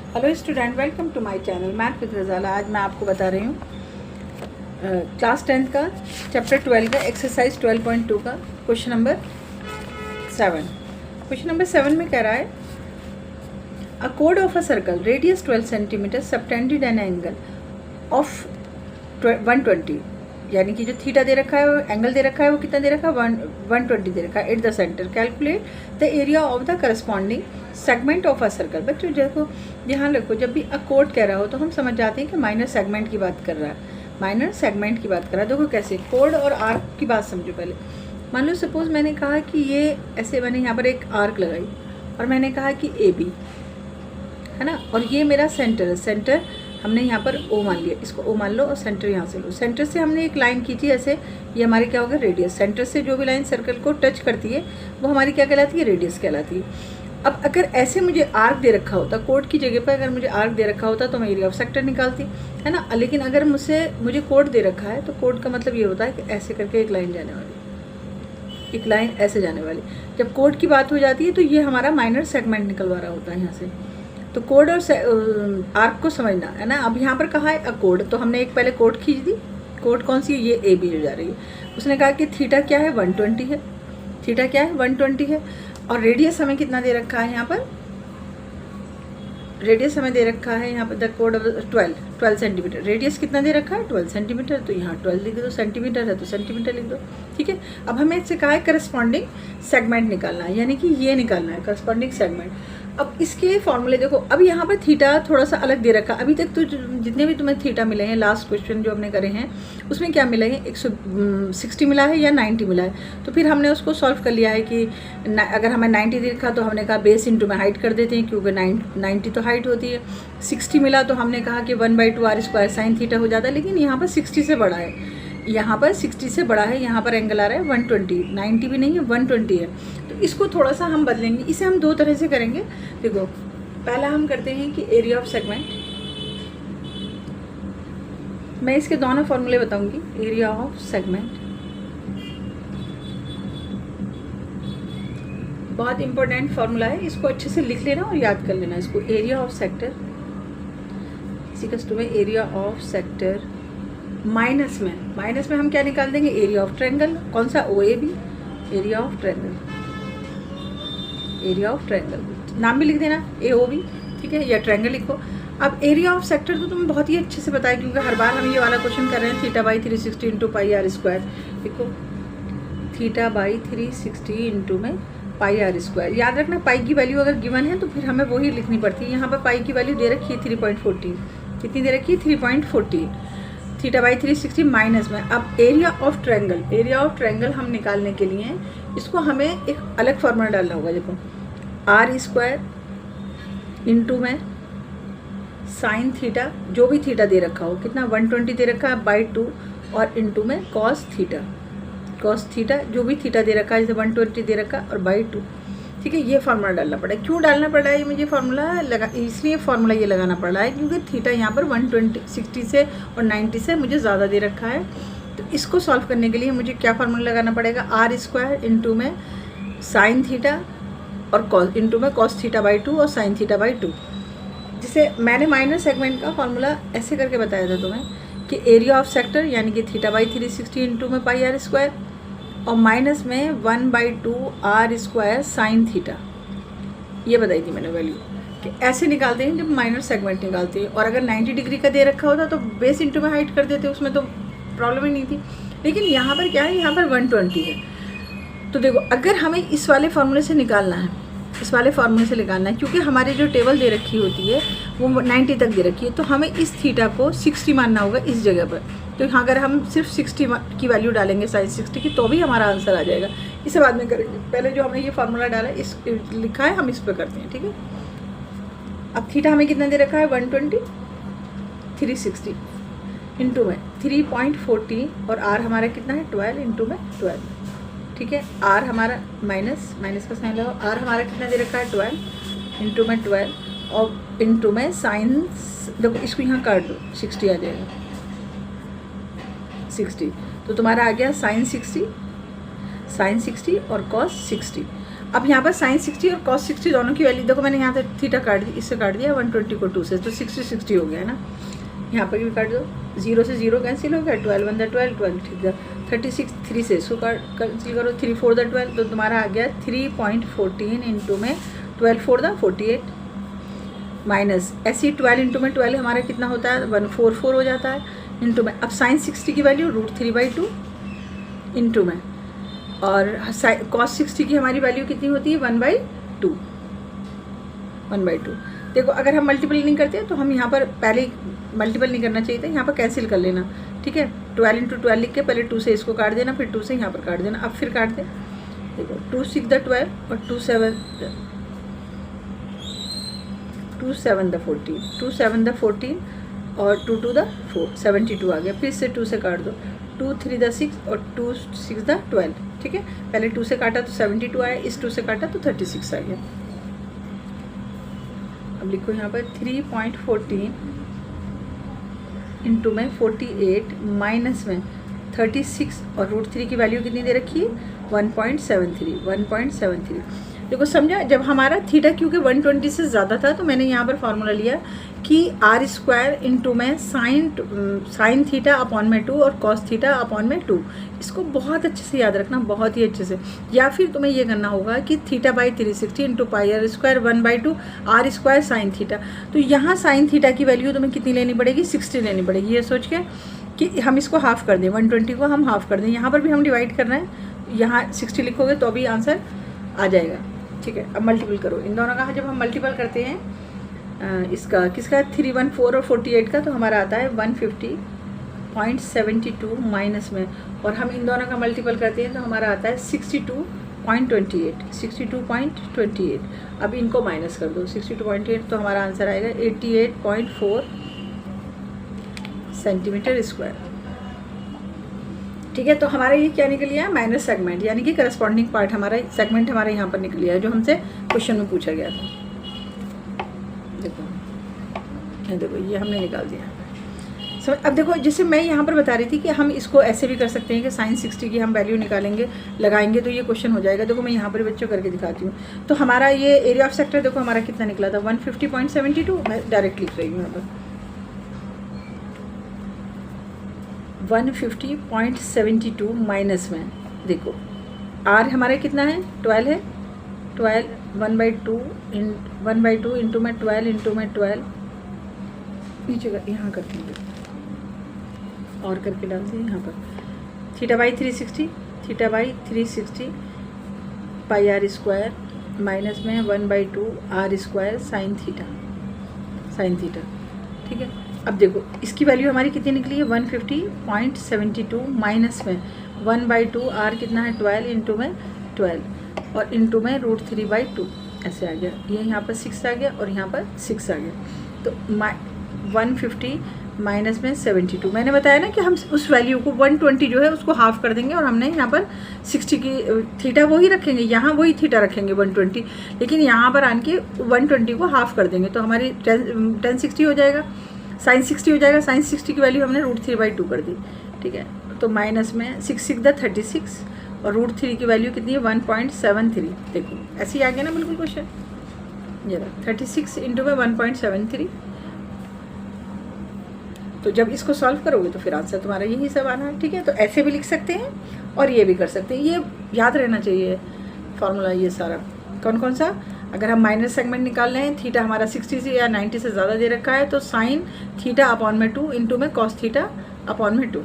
Hello student, welcome to my channel math with Razala. आज मैं आपको बता रही हूँ क्लास 10th का चैप्टर 12 का एक्सरसाइज 12.2 का क्वेश्चन नंबर 7। क्वेश्चन नंबर 7 में कह रहा है a code of a circle radius 12 centimetre subtended an angle of 120, यानी कि जो थीटा दे रखा है, एंगल दे रखा है, वो कितना दे रखा है 120 दे रखा है at the centre. Calculate the area of the corresponding segment of a circle. बच्चों देखो, ध्यान रखो, जब भी अ कोड कह रहा हो तो हम समझ जाते हैं कि माइनर सेगमेंट की बात कर रहा है, माइनर सेगमेंट की बात कर रहा है। देखो कैसे, कोड और आर्क की बात समझो पहले। मान लो सपोज मैंने कहा कि ये ऐसे, मैंने यहाँ पर एक आर्क लगाई और मैंने कहा कि ए बी है ना, और ये मेरा सेंटर है। सेंटर हमने यहाँ पर ओ मान लिया, इसको ओ मान लो और सेंटर यहाँ से लो। सेंटर से हमने एक लाइन खींची ऐसे, ये हमारी क्या होगा रेडियस। सेंटर से जो भी लाइन सर्कल को टच करती है वो हमारी क्या कहलाती है, रेडियस कहलाती है। अब अगर ऐसे मुझे आर्क दे रखा होता, कोड की जगह पर अगर मुझे आर्क दे रखा होता तो मैं एरिया ऑफ सेक्टर निकालती, है ना। लेकिन अगर मुझे कोड दे रखा है तो कोड का मतलब ये होता है कि ऐसे करके एक लाइन जाने वाली, एक लाइन ऐसे जाने वाली। जब कोड की बात हो जाती है तो ये हमारा माइनर सेगमेंट निकलवा रहा होता है यहाँ से। तो कोड और आर्क को समझना है ना। अब यहाँ पर कहा है अ कोड, तो हमने एक पहले कोड खींच दी। कोड कौन सी है, ये ए बी जो जा रही है। उसने कहा कि थीटा क्या है 120 है, थीटा क्या है 120 है, और रेडियस हमें कितना दे रखा है यहाँ पर, रेडियस हमें दे रखा है यहाँ पर the code of 12 centimetre. Radius कितना दे रखा है 12 सेंटीमीटर, तो यहाँ 12 लिख दो, सेंटीमीटर है तो सेंटीमीटर लिख दो, ठीक है। अब हमें इससे कहा है करस्पॉन्डिंग सेगमेंट निकालना है, यानी कि ये निकालना है करस्पॉन्डिंग सेगमेंट। अब इसके फॉर्मूले देखो, अब यहाँ पर थीटा थोड़ा सा अलग दे रखा। अभी तक तो जितने भी तुम्हें थीटा मिले हैं, लास्ट क्वेश्चन जो हमने करे हैं उसमें क्या मिला है, 160 मिला है या 90 मिला है। तो फिर हमने उसको सॉल्व कर लिया है कि अगर हमें 90 दिखा तो हमने कहा बेस इंटू में हाइट कर देते हैं, क्योंकि 90 तो हाइट होती है। 60 मिला तो हमने कहा कि 1/2 आर स्क्वायर साइन थीटा हो जाता है। लेकिन यहाँ पर 60 से बड़ा है, यहाँ पर 60 से बड़ा है, यहाँ पर एंगल आ रहा है 120, 90 भी नहीं है 120 है। तो इसको थोड़ा सा हम बदलेंगे। इसे हम दो तरह से करेंगे। देखो, पहला हम करते हैं कि एरिया ऑफ सेगमेंट, मैं इसके दोनों फॉर्मूले बताऊंगी। एरिया ऑफ सेगमेंट बहुत इंपॉर्टेंट फॉर्मूला है, इसको अच्छे से लिख लेना और याद कर लेना इसको। एरिया ऑफ सेक्टर इसी में एरिया ऑफ सेक्टर माइनस में हम क्या निकाल देंगे, एरिया ऑफ ट्रायंगल। कौन सा, O A B, area of triangle, area of triangle नाम भी लिख देना, ए ओ बी, ठीक है, या ट्रायंगल लिखो। अब एरिया ऑफ सेक्टर तो तुम्हें बहुत ही अच्छे से पता है, क्योंकि हर बार हम ये वाला क्वेश्चन कर रहे हैं। Theta by 360 into pi r square, देखो थीटा बाई 360 इंटू में पाई आर स्क्वायर। याद रखना, पाई की वैल्यू अगर गिवन है तो फिर हमें वही लिखनी पड़ती है। यहाँ पर पाई की वैल्यू दे रखी है 3.14, कितनी दे रखी है 3.14, थीटा बाई 360 माइनस में। अब area of triangle, area of triangle हम निकालने के लिए इसको हमें एक अलग फॉर्मूला डालना होगा। देखो आर स्क्वायर इंटू में साइन थीटा, जो भी थीटा दे रखा हो, कितना 120 दे रखा है बाई 2, और इंटू में कॉस थीटा, कॉस थीटा जो भी थीटा दे रखा है, जैसे 120 दे रखा और बाई 2, ठीक है। ये फार्मूला डालना पड़ा है। क्यों डालना पड़ा है मुझे फार्मूला लगा, इसलिए फार्मूला ये लगाना पड़ रहा है क्योंकि थीटा यहाँ पर 120 60 से और 90 से मुझे ज़्यादा दे रखा है। तो इसको सॉल्व करने के लिए मुझे क्या फार्मूला लगाना पड़ेगा, आर स्क्वायर इंटू में साइन थीटा और कॉस इंटू में कॉस थीटा बाई 2 और साइन थीटा बाई 2। जिसे मैंने माइनर सेगमेंट का फार्मूला ऐसे करके बताया था तुम्हें कि एरिया ऑफ सेक्टर यानी कि थीटा बाई 360 इंटू में पाई आर स्क्वायर, और माइनस में 1/2 आर स्क्वायर साइन थीटा। ये बताई थी मैंने वैल्यू कि ऐसे निकालते हैं जब माइनर सेगमेंट निकालते हैं। और अगर 90 डिग्री का दे रखा होता तो बेस इंटू में हाइट कर देते, उसमें तो प्रॉब्लम ही नहीं थी। लेकिन यहाँ पर क्या है, यहाँ पर 120 है। तो देखो, अगर हमें इस वाले फार्मूले से निकालना है, इस वाले फार्मूले से निकालना है, क्योंकि हमारी जो टेबल दे रखी होती है वो 90 तक दे रखी है, तो हमें इस थीटा को 60 मानना होगा इस जगह पर। तो यहाँ अगर हम सिर्फ 60 की वैल्यू डालेंगे, साइन 60 की, तो भी हमारा आंसर आ जाएगा। इसे बाद में करेंगे, पहले जो हमने ये फार्मूला डाला इस लिखा है हम इस पर करते हैं, ठीक है। अब थीटा हमें कितना दे रखा है 120, 360 इंटू में 3.40, और आर हमारा कितना है 12 इंटू में 12, ठीक है। आर हमारा माइनस का साइन लगाओ, आर हमारा कितना दे रखा है 12 इंटू में 12, और इंटू में साइंस, देखो इसको यहाँ काट दो, 60 आ जाएगा 60। तो तुम्हारा आ गया साइन 60 और कॉस 60। अब यहाँ पर साइन 60 और कॉस 60 दोनों की वैल्यू देखो, मैंने यहाँ से थीटा काट दी, इससे काट दिया 120 को 2 से, तो 60 हो गया है ना। यहाँ पर भी काट दो, 0 से 0 कैंसिल हो गया, 12 1 12 12 ठीक है, 36 3 से इसको कैंसिल करो, 3 4 12, तो तुम्हारा आ गया 3.14 इंटू में 12 4 48 माइनस ऐसी 12 इंटू में 12 हमारा कितना होता है 144 हो जाता है इंटू में। अब साइन 60 की वैल्यू √3/2 इंटू में, और कॉस 60 की हमारी वैल्यू कितनी होती है 1/2। देखो अगर हम मल्टीपल नहीं करते तो हम यहाँ पर पहले मल्टीपल नहीं करना चाहिए था, यहाँ पर कैंसिल कर लेना, ठीक है। 12 इंटू 12 लिख के पहले 2 से इसको काट देना, फिर 2 से यहाँ पर काट देना। अब फिर काट दें, देखो 2 6 12 और 2 7 14, 2 7 14 और 2 2 4, 72 आ गया। फिर से 2 से काट दो, 2 3 6 और 2 6 12, ठीक है। पहले 2 से काटा तो 72 आया, इस 2 से काटा तो 36 आ गया। अब लिखो यहाँ पर 3.14 इंटू में 48 माइनस में 36 और √3 की वैल्यू कितनी दे रखी है 1.73। देखो समझा, जब हमारा थीटा क्योंकि 120 से ज़्यादा था तो मैंने यहाँ पर फार्मूला लिया कि r² इंटू में साइन थीटा अपॉन में 2 और कॉस थीटा अपॉन में 2। इसको बहुत अच्छे से याद रखना, बहुत ही अच्छे से। या फिर तुम्हें ये करना होगा कि θ/360 into πr² 1/2 r² sine theta. तो यहाँ साइन थीटा की वैल्यू तुम्हें कितनी लेनी पड़ेगी 60 लेनी पड़ेगी, ये सोच के कि हम इसको हाफ़ कर दें, 120 को हम हाफ़ कर दें। यहाँ पर भी हम डिवाइड करना है, यहाँ 60 लिखोगे तो भी आंसर आ जाएगा, ठीक है। अब मल्टीपल करो इन दोनों का, जब हम मल्टीपल करते हैं इसका किसका 314 और 48 का, तो हमारा आता है 150.72 माइनस में, और हम इन दोनों का मल्टीपल करते हैं तो हमारा आता है 62.28। अब इनको माइनस कर दो, 62.8 तो हमारा आंसर आएगा 88.4 सेंटीमीटर स्क्वायर, ठीक है। तो हमारा ये क्या निकल गया माइनस सेगमेंट, यानी कि करस्पॉन्डिंग पार्ट हमारा सेगमेंट हमारे यहाँ पर निकल गया है जो हमसे क्वेश्चन में पूछा गया था। देखो ये हमने निकाल दिया। अब देखो जैसे मैं यहाँ पर बता रही थी कि हम इसको ऐसे भी कर सकते हैं कि साइन 60 की हम वैल्यू निकालेंगे, लगाएंगे तो ये क्वेश्चन हो जाएगा। देखो मैं यहाँ पर बच्चों करके दिखाती हूँ। तो हमारा ये एरिया ऑफ सेक्टर देखो हमारा कितना निकला था 150.72, मैं डायरेक्ट लिख रही हूँ यहाँ पर 150.72 माइनस में, देखो आर हमारा कितना है 12 है, 12 1/2 इंटू में 12 इंटू में 12 नीचे का यहाँ करते हैं और करके डालते हैं यहाँ पर θ/360 πr² माइनस में 1/2 r² साइन थीटा, ठीक है। अब देखो इसकी वैल्यू हमारी कितनी निकली है 150.72 माइनस में 1/2 r कितना है 12 इंटू में 12 और इंटू में √3/2 ऐसे आ गया। ये यहाँ पर 6 आ गया और यहाँ पर 6 आ गया, तो 150 माइनस में 72। मैंने बताया ना कि हम उस वैल्यू को 120 जो है उसको हाफ कर देंगे और हमने यहाँ पर 60 की थीटा वही रखेंगे, यहाँ वही थीटा रखेंगे 120, लेकिन यहाँ पर आन के 120 को हाफ कर देंगे तो हमारी 1060 हो जाएगा, साइन 60 हो जाएगा। साइन 60 की वैल्यू हमने √3/2 कर दी, ठीक है। तो माइनस में 6 6 36 और √3 की वैल्यू कितनी है 1.73। देखो ऐसे ही आ गया ना बिल्कुल क्वेश्चन, ये 36 इंटू में 1.73। तो जब इसको सॉल्व करोगे तो फिर आंसर तुम्हारा यही सब आना है, ठीक है। तो ऐसे भी लिख सकते हैं और ये भी कर सकते हैं, ये याद रहना चाहिए फॉर्मूला ये सारा। कौन कौन सा, अगर हम माइनस सेगमेंट निकाल रहे हैं, थीटा हमारा 60 से या 90 से ज़्यादा दे रखा है तो साइन थीटा अपॉन में 2 इंटू में कॉस थीटा अपॉन में 2।